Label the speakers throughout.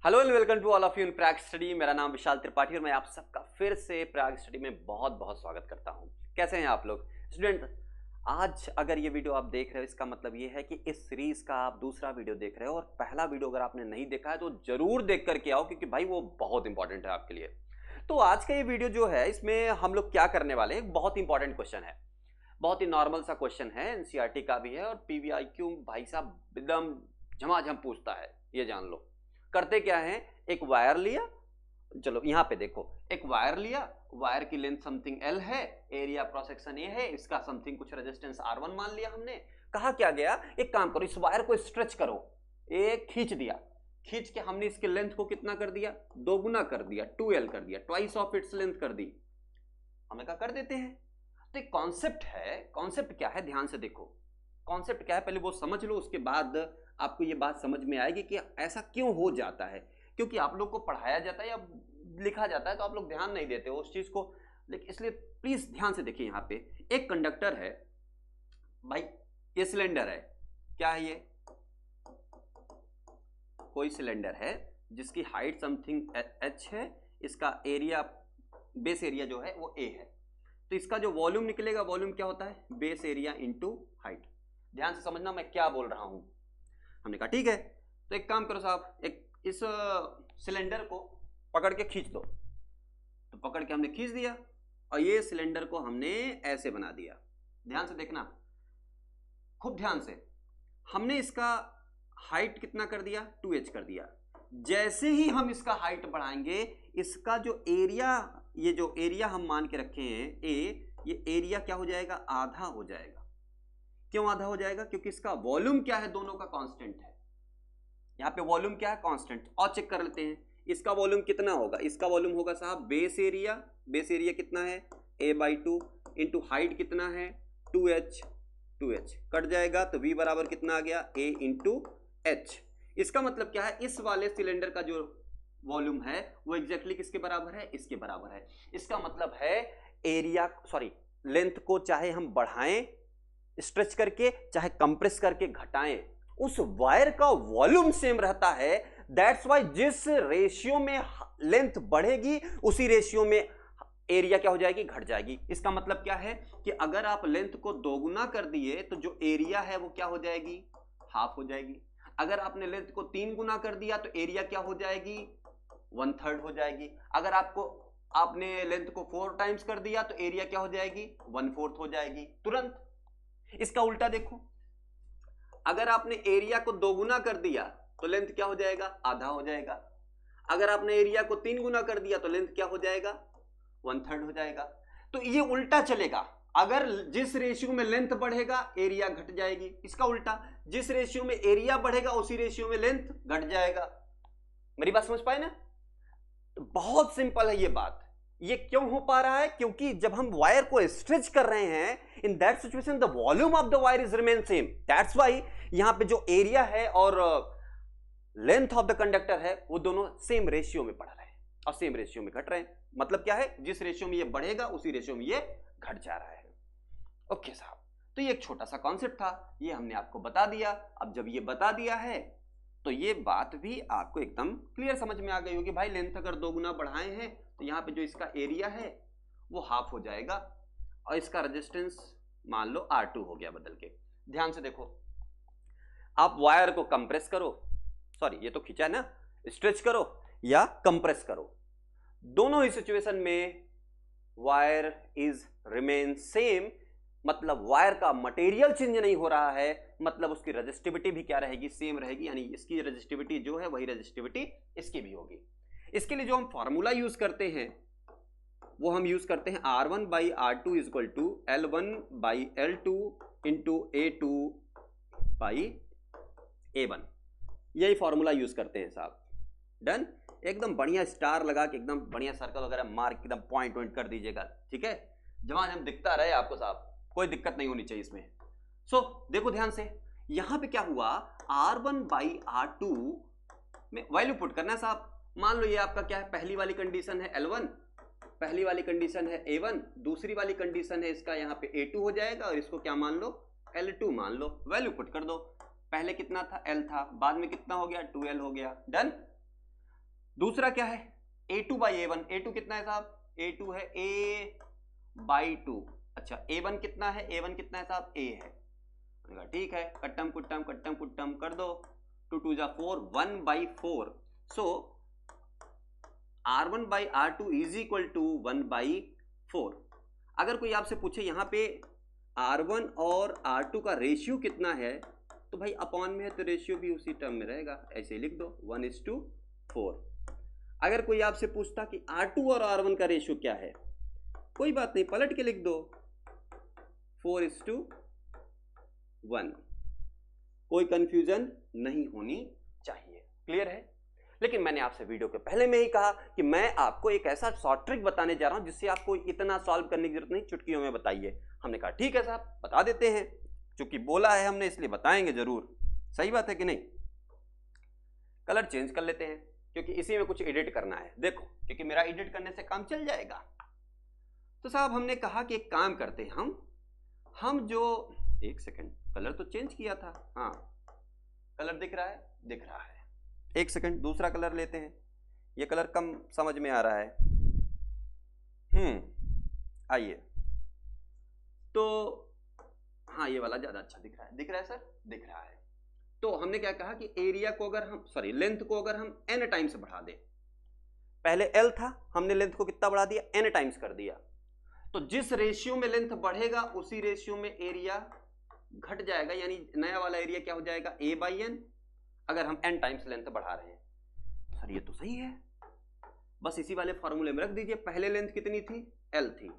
Speaker 1: Hello and welcome to all of you in Prag study. मेरा नाम विशाल त्रिपाठी और मैं आप सबका फिर से प्रैग स्टडी में बहुत बहुत स्वागत करता हूं। कैसे हैं आप लोग स्टूडेंट? आज अगर ये वीडियो आप देख रहे हो इसका मतलब ये है कि इस सीरीज का आप दूसरा वीडियो देख रहे हो और पहला वीडियो अगर आपने नहीं देखा है तो जरूर देख करके आओ, क्योंकि भाई वो बहुत इंपॉर्टेंट है आपके लिए। तो आज का ये वीडियो जो है इसमें हम लोग क्या करने वाले हैं, एक बहुत इंपॉर्टेंट क्वेश्चन है, बहुत ही नॉर्मल सा क्वेश्चन है, एनसीईआरटी का भी है और पीवीआईक्यू भाई साहब एकदम झमाझम पूछता है, ये जान लो। करते क्या है, एक वायर लिया, चलो यहां पे देखो, एक वायर लिया, वायर की लेंथ समथिंग एल है, एरिया क्रॉस सेक्शन ए है, इसका समथिंग कुछ रेजिस्टेंस R1 मान लिया हमने। कहा क्या गया, एक काम करो, इस वायर को स्ट्रेच करो, एक खींच दिया, खींच के हमने इसके लेंथ को कितना कर दिया, दोगुना कर दिया, 2L कर दिया, ट्वाइस ऑफ इट्स लेंथ कर दी। हमें क्या कर देते हैं। तो एक कॉन्सेप्ट है, कॉन्सेप्ट क्या है ध्यान से देखो, कॉन्सेप्ट क्या है पहले वो समझ लो, उसके बाद आपको ये बात समझ में आएगी कि ऐसा क्यों हो जाता है। क्योंकि आप लोग को पढ़ाया जाता है या लिखा जाता है तो आप लोग ध्यान नहीं देते हो उस चीज को, लेकिन इसलिए प्लीज ध्यान से देखिए। यहाँ पे एक कंडक्टर है भाई, ये सिलेंडर है, क्या है ये, कोई सिलेंडर है जिसकी हाइट समथिंग h है, इसका एरिया, बेस एरिया जो है वो a है। तो इसका जो वॉल्यूम निकलेगा, वॉल्यूम क्या होता है, बेस एरिया इंटू हाइट। ध्यान से समझना मैं क्या बोल रहा हूं। हमने कहा ठीक है, तो एक काम करो साहब, एक इस सिलेंडर को पकड़ के खींच दो। तो पकड़ के हमने खींच दिया और ये सिलेंडर को हमने ऐसे बना दिया। ध्यान से देखना, खूब ध्यान से। हमने इसका हाइट कितना कर दिया, 2h कर दिया। जैसे ही हम इसका हाइट बढ़ाएंगे, इसका जो एरिया, ये जो एरिया हम मान के रखे हैं a, ये एरिया क्या हो जाएगा, आधा हो जाएगा। क्यों आधा हो जाएगा, क्योंकि इसका वॉल्यूम क्या है, दोनों का कांस्टेंट है। यहां पे वॉल्यूम क्या है, कांस्टेंट। और चेक कर लेते हैं इसका वॉल्यूम कितना होगा, इसका वॉल्यूम होगा साहब बेस एरिया, बेस एरिया कितना है a/2 इंटू हाइट कितना है 2h, 2h कट जाएगा तो v बराबर कितना आ गया, a इंटू h। इसका मतलब क्या है, इस वाले सिलेंडर का जो वॉल्यूम है वो एग्जैक्टली किसके बराबर है, इसके बराबर है। इसका मतलब है एरिया, सॉरी, लेंथ को चाहे हम बढ़ाएं स्ट्रेच करके, चाहे कंप्रेस करके घटाएं, उस वायर का वॉल्यूम सेम रहता है। दैट्स वाई जिस रेशियो में लेंथ बढ़ेगी उसी रेशियो में एरिया क्या हो जाएगी, घट जाएगी। इसका मतलब क्या है कि अगर आप लेंथ को दोगुना कर दिए तो जो एरिया है वो क्या हो जाएगी, हाफ हो जाएगी। अगर आपने लेंथ को 3 गुना कर दिया तो एरिया क्या हो जाएगी, 1/3 हो जाएगी। अगर आपने लेंथ को 4 टाइम्स कर दिया तो एरिया क्या हो जाएगी, 1/4 हो जाएगी तुरंत। इसका उल्टा देखो, अगर आपने एरिया को 2 गुना कर दिया तो लेंथ क्या हो जाएगा, आधा हो जाएगा। अगर आपने एरिया को 3 गुना कर दिया तो लेंथ क्या हो जाएगा, 1/3 हो जाएगा। तो ये उल्टा चलेगा, अगर जिस रेशियो में लेंथ बढ़ेगा एरिया घट जाएगी। इसका उल्टा, जिस रेशियो में एरिया बढ़ेगा उसी रेशियो में लेंथ घट जाएगा। मेरी बात समझ पाए ना? तो बहुत सिंपल है ये बात। ये क्यों हो पा रहा है, क्योंकि जब हम वायर को स्ट्रेच कर रहे हैं, in that situation the volume of the wire is remain same. That's why यहां पे जो एरिया है और लेंथ ऑफ द कंडक्टर है वो दोनों सेम रेशियो में बढ़ रहे हैं और सेम रेशियो में घट रहे हैं। मतलब क्या है, जिस रेशियो में ये बढ़ेगा उसी रेशियो में ये घट जा रहा है। ओके साहब, तो ये एक छोटा सा कॉन्सेप्ट था, ये हमने आपको बता दिया। अब जब ये बता दिया है तो ये बात भी आपको एकदम क्लियर समझ में आ गई होगी। भाई लेंथ अगर 2 गुना बढ़ाए हैं तो यहाँ पे जो इसका एरिया है वो हाफ हो जाएगा और इसका रेजिस्टेंस मान लो R2 हो गया बदल के। ध्यान से देखो, आप वायर को कंप्रेस करो, सॉरी ये तो खींचा है ना, स्ट्रेच करो या कंप्रेस करो, दोनों ही सिचुएशन में वायर इज रिमेन सेम। मतलब वायर का मटेरियल चेंज नहीं हो रहा है, मतलब उसकी रेजिस्टिविटी भी क्या रहेगी, सेम रहेगी। यानी इसकी रेजिस्टिविटी जो है वही रेजिस्टिविटी इसकी भी होगी। इसके लिए जो हम फॉर्मूला यूज करते हैं वो हम यूज करते हैं R1/R2 equal to L1/L2 into A2/A1। यही फॉर्मूला यूज करते हैं साहब। डन, एकदम बढ़िया स्टार लगा के एकदम बढ़िया सर्कल वगैरह मार के एकदम पॉइंट कर दीजिएगा, ठीक है, जवान हम दिखता रहे आपको साहब, कोई दिक्कत नहीं होनी चाहिए इसमें। सो देखो ध्यान से, यहां पे क्या हुआ, R1/R2 में वैल्यू पुट करना है साहब। मान लो ये आपका क्या है, पहली वाली कंडीशन है L1, पहली वाली कंडीशन है A1, दूसरी वाली कंडीशन है इसका यहाँ पे A2 हो जाएगा और इसको क्या मान लो, L2 मान लो। वैल्यू पुट कर दो, पहले कितना था, L था, बाद में कितना हो गया, 2L हो गया। डन। दूसरा क्या है, A2 बाई A1। A2 कितना है साहब, A2 है A/2। अच्छा A1 कितना है, A1 कितना है साहब, A है। ठीक है, कट्टम कुट्टम कर दो, 2 2 जा 4, 1/4। So R1 by R2 is equal to 1/4। अगर कोई आपसे पूछे यहाँ पे R1 और R2 का रेशियो कितना है, तो भाई अपॉन में है तो रेशियो भी उसी टर्म में रहेगा, ऐसे लिख दो 1:4। अगर कोई आपसे पूछता कि R2 और R1 का रेशियो क्या है, कोई बात नहीं, पलट के लिख दो 4:1। कोई कंफ्यूजन नहीं होनी चाहिए, क्लियर है। लेकिन मैंने आपसे वीडियो के पहले में ही कहा कि मैं आपको एक ऐसा शॉर्ट ट्रिक बताने जा रहा हूं जिससे आपको इतना सॉल्व करने की जरूरत नहीं, चुटकियों में बताइए। हमने कहा ठीक है साहब बता देते हैं, क्योंकि बोला है हमने इसलिए बताएंगे जरूर। सही बात है कि नहीं। कलर चेंज कर लेते हैं क्योंकि इसी में कुछ एडिट करना है। देखो क्योंकि मेरा एडिट करने से काम चल जाएगा। तो साहब हमने कहा कि एक काम करते हैं, हम जो एक सेकंड, कलर तो चेंज किया था, हाँ कलर दिख रहा है, दिख रहा है। एक सेकंड, दूसरा कलर लेते हैं, ये कलर कम समझ में आ रहा है। आइए, तो हाँ ये वाला ज्यादा अच्छा दिख रहा है, दिख रहा है सर, दिख रहा है। तो हमने क्या कहा कि एरिया को अगर हम लेंथ को अगर हम n टाइम्स बढ़ा दें, पहले l था, हमने लेंथ को कितना बढ़ा दिया, n टाइम्स कर दिया। तो जिस रेशियो में लेंथ बढ़ेगा उसी रेशियो में एरिया घट जाएगा, यानी नया वाला एरिया क्या हो जाएगा, A/n, अगर हम n टाइम्स लेंथ बढ़ा रहे हैं। सर ये तो सही है, बस इसी वाले फॉर्मूले में रख दीजिए। पहले लेंथ कितनी थी, l थी,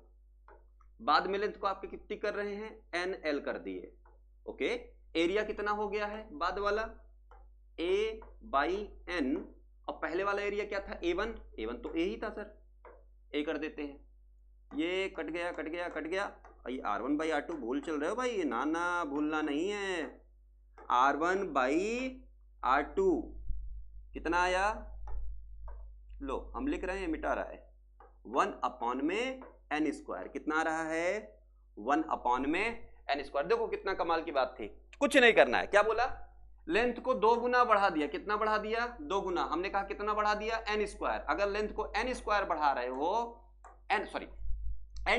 Speaker 1: बाद में लेंथ को आपके कितनी कर रहे हैं, nl कर दिए। ओके, एरिया कितना हो गया है बाद वाला, A/n, और पहले वाला एरिया क्या था, A1 तो A ही था सर, A कर देते हैं। ये कट गया कट गया कट गया, ये R1 बाई R2 भूल चल रहे हो भाई, ना भूलना नहीं है। R1 बाई R2 कितना आया, लो हम लिख रहे हैं, मिटा रहा है, 1 में n स्क्वायर, कितना आ रहा है, 1 में n स्क्वायर। देखो कितना कमाल की बात थी, कुछ नहीं करना है, क्या बोला, लेंथ को 2 गुना बढ़ा दिया, कितना बढ़ा दिया, 2 गुना। हमने कहा कितना बढ़ा दिया, n स्क्वायर। अगर लेंथ को n स्क्वायर बढ़ा रहे हो, n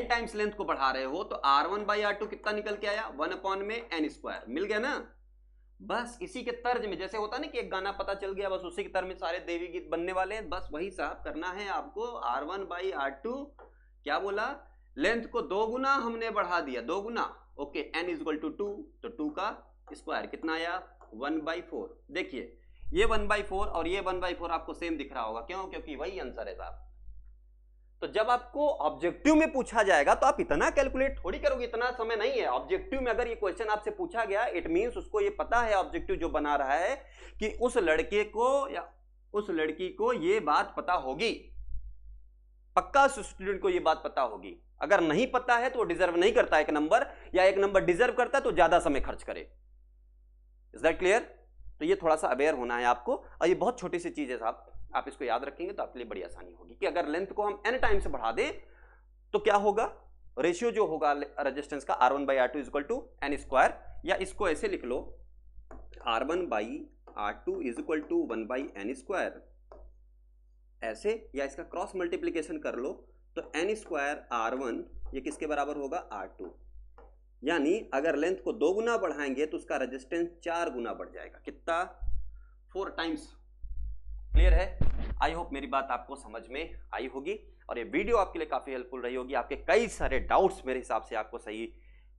Speaker 1: टाइम्स लेंथ को बढ़ा रहे हो, तो R1 बाई R2 कितना निकल के आया, 1 में n स्क्वायर, मिल गया ना। बस इसी के तर्ज में, जैसे होता ना कि एक गाना पता चल गया, बस उसी के तर्ज में सारे देवी गीत बनने वाले हैं, बस वही साहब करना है आपको। R1 बाई R2 क्या बोला, लेंथ को 2 गुना हमने बढ़ा दिया, 2 गुना, okay, n is equal to 2, तो 2 का स्क्वायर कितना आया, 1/4। देखिए ये 1/4 और ये 1/4 आपको सेम दिख रहा होगा, क्यों, क्योंकि वही आंसर है साहब। तो जब आपको ऑब्जेक्टिव में पूछा जाएगा तो आप इतना कैलकुलेट थोड़ी करोगे, इतना समय नहीं है। ऑब्जेक्टिव में अगर ये क्वेश्चन आपसे पूछा गया, इट मींस उसको ये पता है, ऑब्जेक्टिव जो बना रहा है, कि उस लड़के को या उस लड़की को ये बात पता होगी, पक्का स्टूडेंट को ये बात पता होगी। अगर नहीं पता है तो वो डिजर्व नहीं करता एक नंबर, या एक नंबर डिजर्व करता है तो ज्यादा समय खर्च करे। Is that clear. तो ये थोड़ा सा अवेयर होना है आपको, और ये बहुत छोटी सी चीज है साहब, आप इसको याद रखेंगे तो आपके लिए बड़ी आसानी होगी कि अगर लेंथ को हम n टाइम से बढ़ा दें तो क्या होगा, रेशियो जो होगा रेजिस्टेंस का, R1 by R2 is equal to n square, या इसको ऐसे लिख लो, R1 by R2 is equal to 1 by n square, ऐसे, या इसका क्रॉस मल्टीप्लीकेशन कर लो तो n स्क्वायर R1 ये किसके बराबर होगा, R2। यानी अगर लेंथ को 2 गुना बढ़ाएंगे तो उसका रेजिस्टेंस 4 गुना बढ़ जाएगा, कितना, 4 टाइम्स। क्लियर है। आई होप मेरी बात आपको समझ में आई होगी, और ये वीडियो आपके लिए काफी हेल्पफुल रही होगी। आपके कई सारे डाउट्स मेरे हिसाब से आपको सही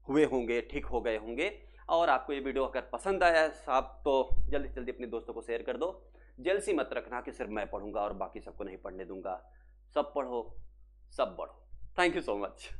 Speaker 1: हुए होंगे, ठीक हो गए होंगे। और आपको ये वीडियो अगर पसंद आया है साहब तो जल्दी से जल्दी अपने दोस्तों को शेयर कर दो। जेलसी मत रखना कि सिर्फ मैं पढ़ूंगा और बाकी सबको नहीं पढ़ने दूंगा, सब पढ़ो सब बढ़ो। Thank you so much.